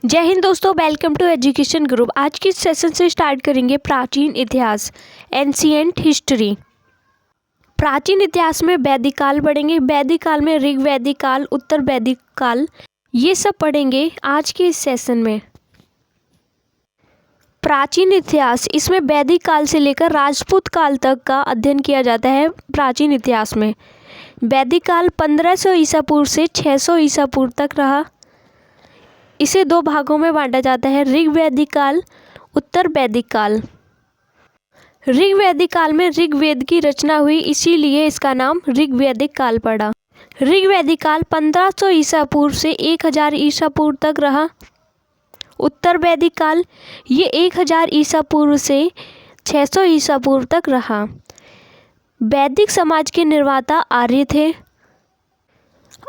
जय हिंद दोस्तों, welcome to education group. आज की सेशन से स्टार्ट करेंगे प्राचीन इतिहास, एंशिएंट हिस्ट्री। प्राचीन इतिहास में वैदिक काल पढ़ेंगे। वैदिक काल में ऋग वैदिक काल, उत्तर वैदिक काल, ये सब पढ़ेंगे आज के इस सेशन में। प्राचीन इतिहास, इसमें वैदिक काल से लेकर राजपूत काल तक का अध्ययन किया जाता है। प्राचीन इतिहास में वैदिक काल 1500 ईसा पूर्व से 600 ईसा पूर्व तक रहा। इसे दो भागों में बांटा जाता है, ऋग वैदिक काल, उत्तर वैदिक काल। ऋग वैदिक काल में ऋग्वेद की रचना हुई, इसीलिए इसका नाम ऋग वैदिक काल पड़ा। ऋग वैदिक काल 1500 ईसा पूर्व से 1000 ईसा पूर्व तक रहा। उत्तर वैदिक काल ये 1000 ईसा पूर्व से 600 ईसा पूर्व तक रहा। वैदिक समाज के निर्माता आर्य थे।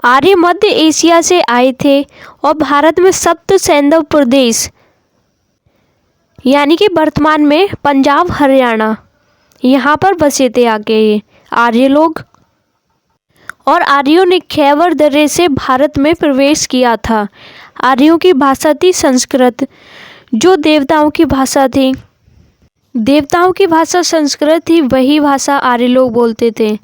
आर्य मध्य एशिया से आए थे और भारत में सप्त सैंधव प्रदेश यानी कि वर्तमान में पंजाब, हरियाणा, यहाँ पर बसे थे आके ये आर्य लोग। और आर्यों ने खैबर दर्रे से भारत में प्रवेश किया था। आर्यों की भाषा थी संस्कृत, जो देवताओं की भाषा थी। देवताओं की भाषा संस्कृत थी, वही भाषा आर्य लोग बोलते थे,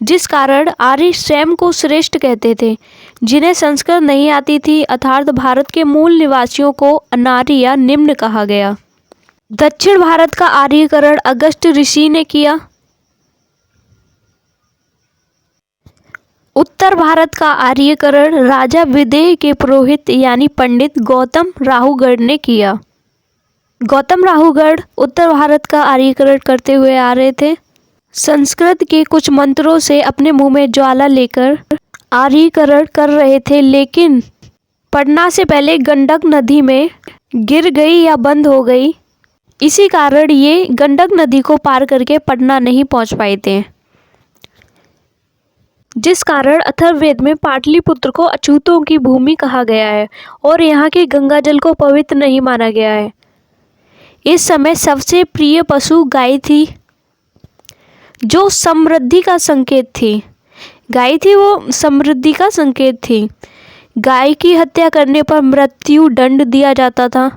जिस कारण आर्य स्वयं को श्रेष्ठ कहते थे। जिन्हें संस्कृत नहीं आती थी, अर्थात भारत के मूल निवासियों को अनार्य या निम्न कहा गया। दक्षिण भारत का आर्यीकरण अगस्त्य ऋषि ने किया। उत्तर भारत का आर्यीकरण राजा विदेह के पुरोहित यानी पंडित गौतम राहुगढ़ ने किया। गौतम राहुगढ़ उत्तर भारत का आर्यीकरण करते हुए आ रहे थे। संस्कृत के कुछ मंत्रों से अपने मुंह में ज्वाला लेकर आर्यीकरण कर रहे थे, लेकिन पढ़ना से पहले गंडक नदी में गिर गई या बंद हो गई। इसी कारण ये गंडक नदी को पार करके पटना नहीं पहुंच पाए थे, जिस कारण अथर्ववेद में पाटलिपुत्र को अछूतों की भूमि कहा गया है और यहाँ के गंगा जल को पवित्र नहीं माना गया है। इस समय सबसे प्रिय पशु गाय थी, जो समृद्धि का संकेत थी। गाय थी, वो समृद्धि का संकेत थी। गाय की हत्या करने पर मृत्यु दंड दिया जाता था।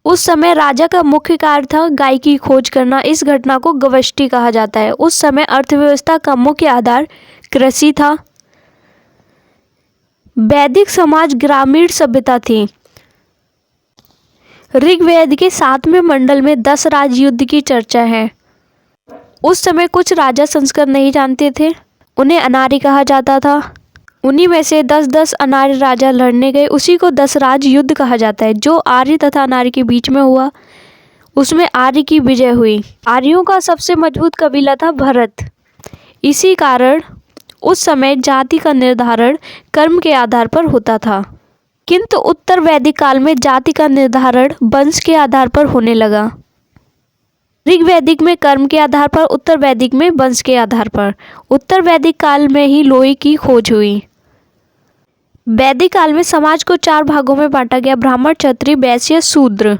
उस समय राजा का मुख्य कार्य था गाय की खोज करना। इस घटना को गवष्टि कहा जाता है। उस समय अर्थव्यवस्था का मुख्य आधार कृषि था। वैदिक समाज ग्रामीण सभ्यता थी। ऋग्वेद के 7वें मंडल में 10 राजयुद्ध की चर्चा है। उस समय कुछ राजा संस्कृत नहीं जानते थे, उन्हें अनार्य कहा जाता था। उन्हीं में से 10-10 अनार्य राजा लड़ने गए, उसी को 10 राज युद्ध कहा जाता है। जो आर्य तथा अनार्य के बीच में हुआ, उसमें आर्य की विजय हुई। आर्यों का सबसे मजबूत कबीला था भरत। इसी कारण उस समय जाति का निर्धारण कर्म के आधार पर होता था, किंतु उत्तर वैदिक काल में जाति का निर्धारण वंश के आधार पर होने लगा। ऋग वैदिक में कर्म के आधार पर, उत्तर वैदिक में वंश के आधार पर। उत्तर वैदिक काल में ही लोहे की खोज हुई। वैदिक काल में समाज को 4 भागों में बांटा गया, ब्राह्मण, क्षत्रिय, वैश्य, शूद्र।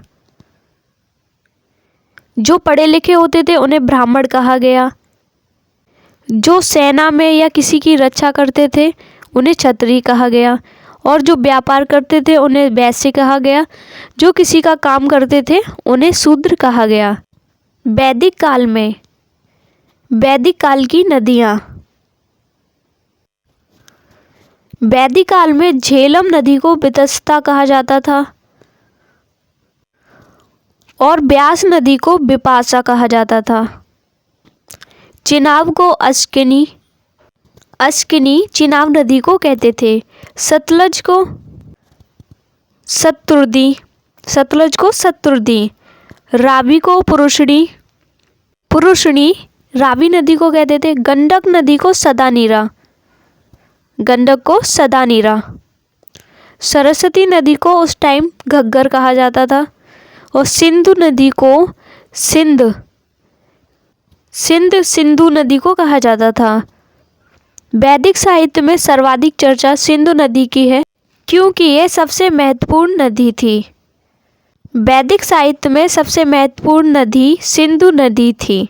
जो पढ़े लिखे होते थे उन्हें ब्राह्मण कहा गया। जो सेना में या किसी की रक्षा करते थे उन्हें क्षत्रिय कहा गया। और जो व्यापार करते थे उन्हें वैश्य कहा गया। जो किसी का काम करते थे उन्हें शूद्र कहा गया। वैदिक काल में वैदिक काल की नदियाँ। वैदिक काल में झेलम नदी को वितस्ता कहा जाता था और ब्यास नदी को विपाशा कहा जाता था। चिनाब को अस्किनी चिनाब नदी को कहते थे। सतलज को शत्रुदी, रावी को पुरुषणी रावी नदी को कहते थे। गंडक नदी को सदानीरा, सरस्वती नदी को उस टाइम घग्गर कहा जाता था। और सिंधु नदी को सिंधु नदी को कहा जाता था। वैदिक साहित्य में सर्वाधिक चर्चा सिंधु नदी की है, क्योंकि यह सबसे महत्वपूर्ण नदी थी। वैदिक साहित्य में सबसे महत्वपूर्ण नदी सिंधु नदी थी।